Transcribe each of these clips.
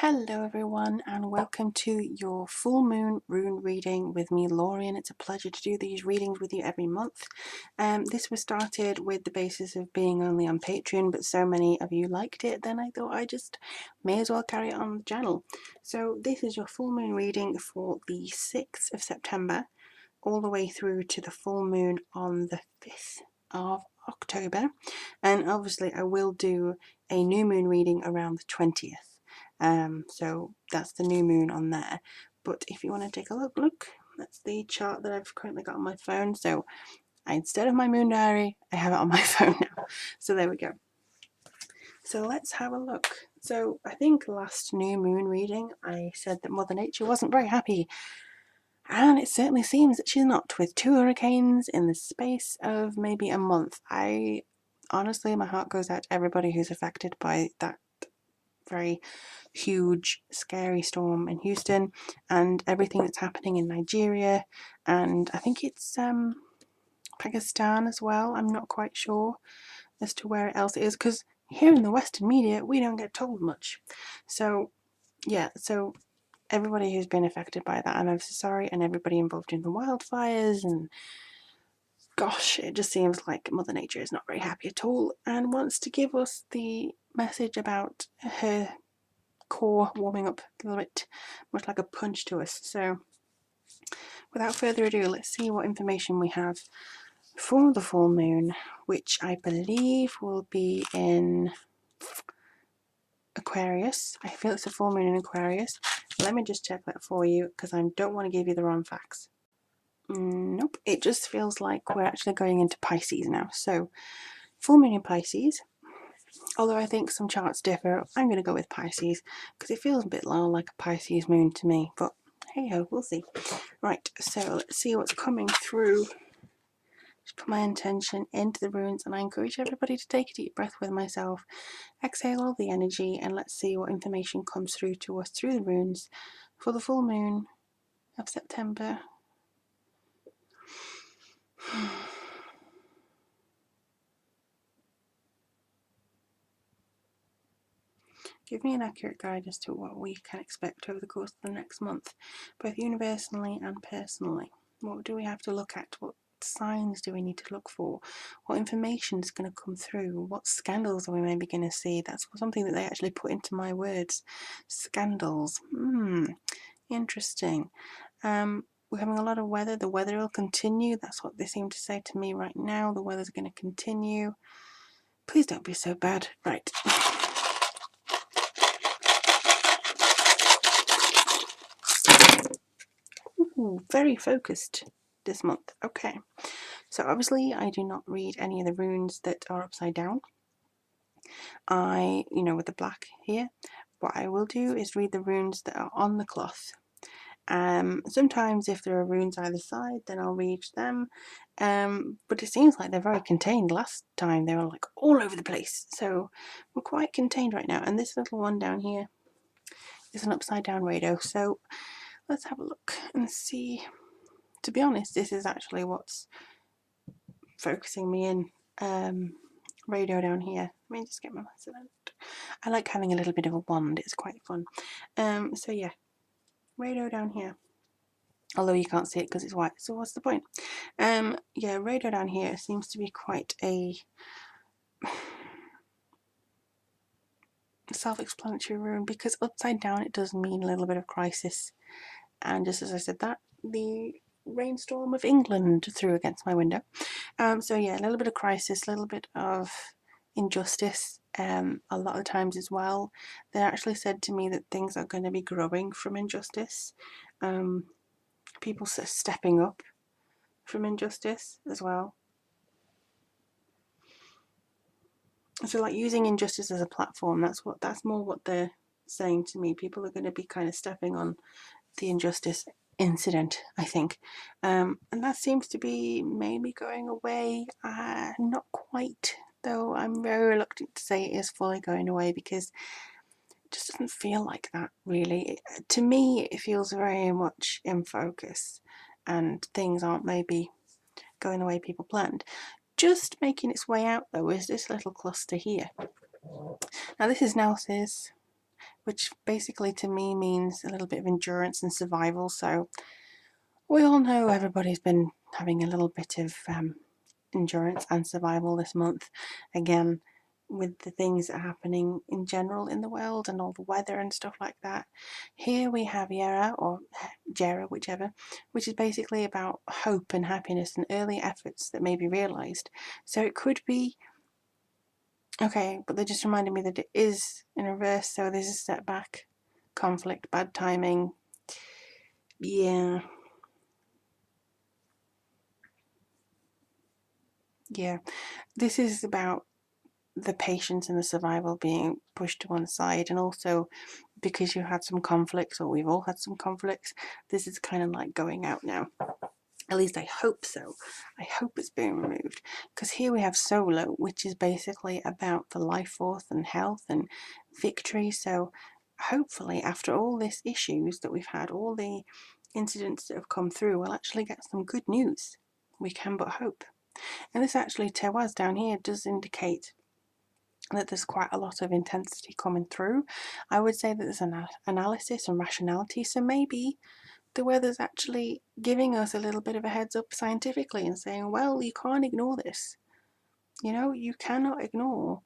Hello everyone and welcome to your full moon rune reading with me, Lorien. It's a pleasure to do these readings with you every month. This was started with the basis of being only on Patreon, but so many of you liked it, then I thought I just may as well carry it on the channel. So this is your full moon reading for the 6th of September all the way through to the full moon on the 5th of October. And obviously I will do a new moon reading around the 20th. So that's the new moon on there. But if you want to take a look, that's the chart that I've currently got on my phone. So instead of my moon diary, I have it on my phone now. So there we go. So let's have a look. So I think last new moon reading, I said that Mother Nature wasn't very happy. And it certainly seems that she's not, with 2 hurricanes in the space of maybe a month. Honestly, my heart goes out to everybody who's affected by that very huge scary storm in Houston and everything that's happening in Nigeria, and I think it's Pakistan as well. I'm not quite sure as to where else it is, because here in the Western media we don't get told much. So yeah, so everybody who's been affected by that, I'm so sorry, and everybody involved in the wildfires, and gosh, it just seems like Mother Nature is not very happy at all and wants to give us the message about her core warming up a little bit, much like a punch to us. So without further ado, let's see what information we have for the full moon, which I believe will be in Aquarius. I feel it's a full moon in Aquarius. Let me just check that for you, because I don't want to give you the wrong facts. Nope, it just feels like we're actually going into Pisces now. So full moon in Pisces. Although I think some charts differ, I'm going to go with Pisces because it feels a bit like a Pisces moon to me, but hey ho, we'll see. Right, so let's see what's coming through. Just put my intention into the runes, and I encourage everybody to take a deep breath with myself, exhale all the energy, and let's see what information comes through to us through the runes for the full moon of September. Give me an accurate guide as to what we can expect over the course of the next month, both universally and personally. What do we have to look at? What signs do we need to look for? What information is going to come through? What scandals are we maybe going to see? That's something that they actually put into my words. Scandals. Interesting. We're having a lot of weather. The weather will continue. That's what they seem to say to me right now. The weather's going to continue. Please don't be so bad. Right. Ooh, very focused this month. Okay, so obviously I do not read any of the runes that are upside down. With the black here, what I will do is read the runes that are on the cloth. Sometimes if there are runes either side, then I'll read them. But it seems like they're very contained. Last time they were like all over the place, so we're quite contained right now. And this little one down here is an upside down rado. So let's have a look and see. To be honest, this is actually what's focusing me in. Radio down here. Let me just get my massive out. I like having a little bit of a wand, it's quite fun. So yeah, radio down here. Although you can't see it because it's white, so what's the point? Yeah, radio down here seems to be quite a self-explanatory rune, because upside down it does mean a little bit of crisis. And just as I said that, the rainstorm of England threw against my window. So yeah, a little bit of crisis, a little bit of injustice. A lot of times as well, they actually said to me that things are going to be growing from injustice. People stepping up from injustice as well. So like using injustice as a platform, that's more what they're saying to me. People are going to be kind of stepping on the injustice incident, I think, and that seems to be maybe going away. Not quite, though. I'm very reluctant to say it is fully going away, because it just doesn't feel like that, really. To me, it feels very much in focus, and things aren't maybe going the way people planned. Just making its way out, though, is this little cluster here. Now, this is Nels's, which basically to me means a little bit of endurance and survival. So we all know everybody's been having a little bit of endurance and survival this month. Again, with the things that are happening in general in the world and all the weather and stuff like that. Here we have Yera, or Jera, whichever, which is basically about hope and happiness and early efforts that may be realised. So it could be, okay, but they just reminded me that it is in reverse, so there's a setback, conflict, bad timing. Yeah. Yeah. This is about the patience and the survival being pushed to one side, and also because you had some conflicts, or we've all had some conflicts, this is kind of like going out now. At least I hope so. I hope it's being removed, because here we have Solo, which is basically about the life force and health and victory. So hopefully after all these issues that we've had, all the incidents that have come through, we'll actually get some good news. We can but hope. And this actually, Tewaz down here does indicate that there's quite a lot of intensity coming through. I would say that there's an analysis and rationality, so maybe the weather's actually giving us a little bit of a heads up scientifically and saying, well, you can't ignore this. You know, you cannot ignore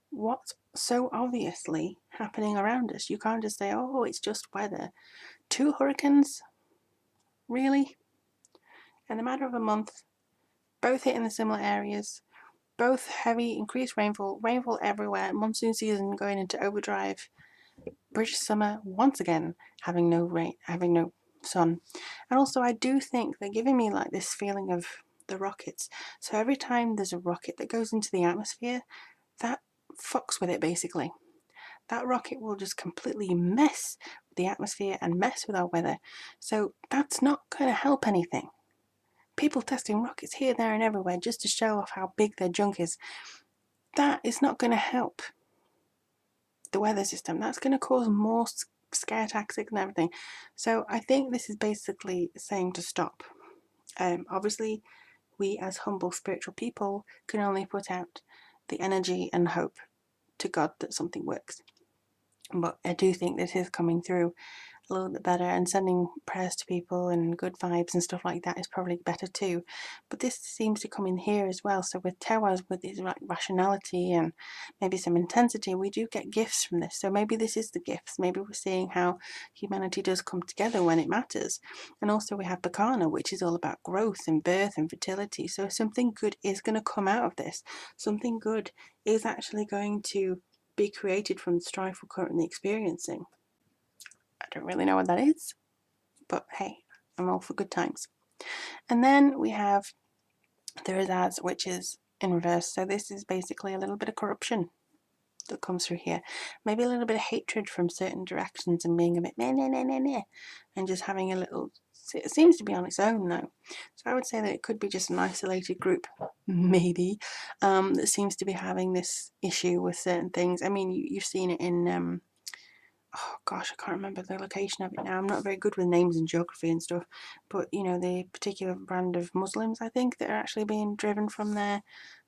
what's so obviously happening around us. You can't just say, oh, it's just weather. 2 hurricanes? Really? In a matter of a month, both hitting the similar areas, both heavy, increased rainfall everywhere, monsoon season going into overdrive, British summer once again having no rain, having no sun. And also I do think they're giving me like this feeling of the rockets. So every time there's a rocket that goes into the atmosphere, that fucks with it basically. That rocket will just completely mess with the atmosphere and mess with our weather. So that's not going to help anything. People testing rockets here, there and everywhere just to show off how big their junk is. That is not going to help the weather system. That's going to cause more scare tactics and everything. So I think this is basically saying to stop. Obviously, we as humble spiritual people can only put out the energy and hope to God that something works. But I do think this is coming through a little bit better, and sending prayers to people and good vibes and stuff like that is probably better too. But this seems to come in here as well. So with Tewaz, with his rationality and maybe some intensity, we do get gifts from this. So maybe this is the gifts. Maybe we're seeing how humanity does come together when it matters. And also we have Bacana, which is all about growth and birth and fertility. So something good is going to come out of this. Something good is actually going to be created from the strife we're currently experiencing. I don't really know what that is, but hey, I'm all for good times. And then we have the Razaz, which is in reverse. So this is basically a little bit of corruption that comes through here. Maybe a little bit of hatred from certain directions and being a bit meh, meh, meh, meh, meh, and just having a little, it seems to be on its own though. So I would say that it could be just an isolated group, maybe, that seems to be having this issue with certain things. I mean, you've seen it in oh gosh, I can't remember the location of it now. I'm not very good with names and geography and stuff, but you know, the particular brand of Muslims, I think, that are actually being driven from their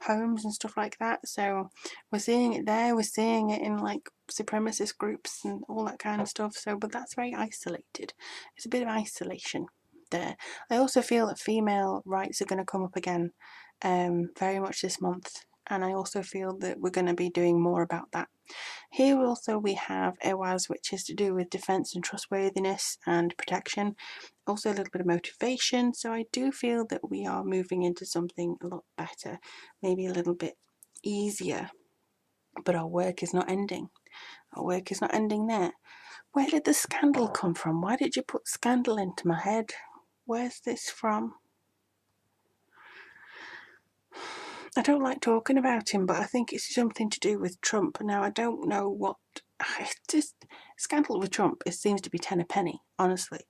homes and stuff like that. So we're seeing it there, we're seeing it in like supremacist groups and all that kind of stuff. So, but that's very isolated. It's a bit of isolation there. I also feel that female rights are going to come up again very much this month, and I also feel that we're going to be doing more about that. Here also we have Ewaz, which is to do with defense and trustworthiness and protection. Also a little bit of motivation. So I do feel that we are moving into something a lot better, maybe a little bit easier. But our work is not ending. Our work is not ending there. Where did the scandal come from? Why did you put scandal into my head? Where's this from? I don't like talking about him, but I think it's something to do with Trump. Now, I don't know what. It's just scandal with Trump. It seems to be 10 a penny, honestly.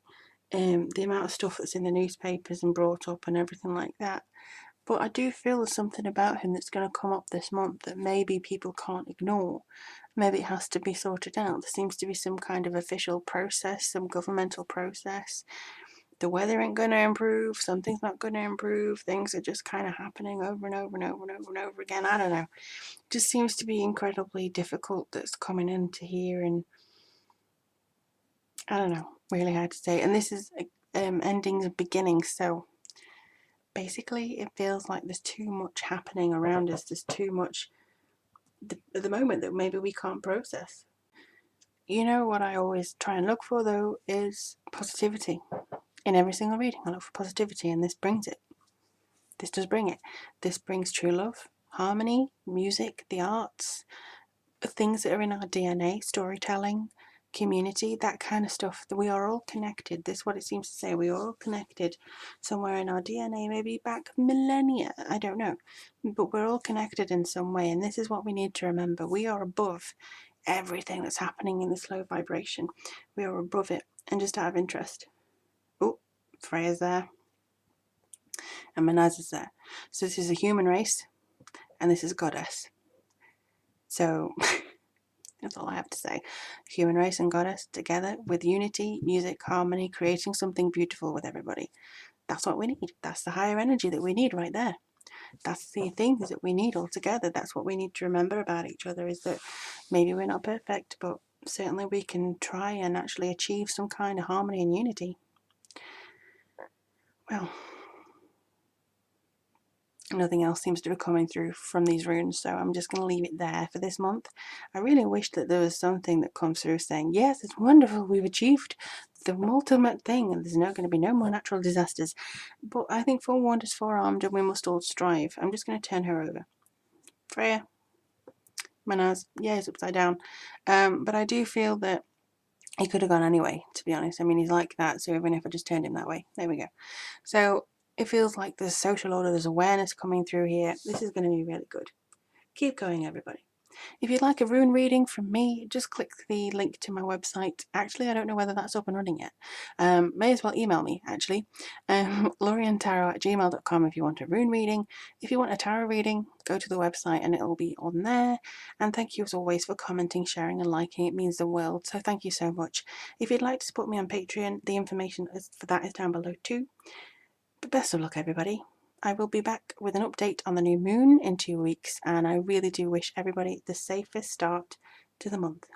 The amount of stuff that's in the newspapers and brought up and everything like that. But I do feel there's something about him that's going to come up this month that maybe people can't ignore. Maybe it has to be sorted out. There seems to be some kind of official process, some governmental process. The weather ain't going to improve, something's not going to improve, things are just kind of happening over and over and over and over and over again. I don't know. It just seems to be incredibly difficult that's coming into here, and I don't know, really hard to say. And this is endings and beginnings, so basically it feels like there's too much happening around us. There's too much at the moment that maybe we can't process. You know what I always try and look for, though, is positivity. In every single reading, I look for positivity, and this brings it. This does bring it. This brings true love, harmony, music, the arts, things that are in our DNA, storytelling, community, that kind of stuff. That we are all connected. This is what it seems to say. We are all connected somewhere in our DNA, maybe back millennia. I don't know. But we're all connected in some way, and this is what we need to remember. We are above everything that's happening in this low vibration. We are above it. And just out of interest, oh, Freya's there, and Manaz is there. So this is a human race, and this is a goddess. So that's all I have to say. Human race and goddess together with unity, music, harmony, creating something beautiful with everybody. That's what we need. That's the higher energy that we need right there. That's the things that we need all together. That's what we need to remember about each other, is that maybe we're not perfect, but certainly we can try and actually achieve some kind of harmony and unity. Well, nothing else seems to be coming through from these runes, so I'm just going to leave it there for this month. I really wish that there was something that comes through saying, yes, it's wonderful, we've achieved the ultimate thing, and there's not going to be no more natural disasters. But I think forewarned is forearmed, and we must all strive. I'm just going to turn her over. Freya, Manaz, yeah, he's upside down. But I do feel that he could have gone anyway, to be honest. I mean, he's like that, so even if I just turned him that way, there we go. So it feels like there's social order, there's awareness coming through here. This is going to be really good. Keep going, everybody. If you'd like a rune reading from me, just click the link to my website. Actually, I don't know whether that's up and running yet. May as well email me, actually. lorientarot@gmail.com if you want a rune reading. If you want a tarot reading, go to the website and it'll be on there. And thank you as always for commenting, sharing and liking. It means the world, so thank you so much. If you'd like to support me on Patreon, the information for that is down below too. But best of luck, everybody. I will be back with an update on the new moon in 2 weeks, and I really do wish everybody the safest start to the month.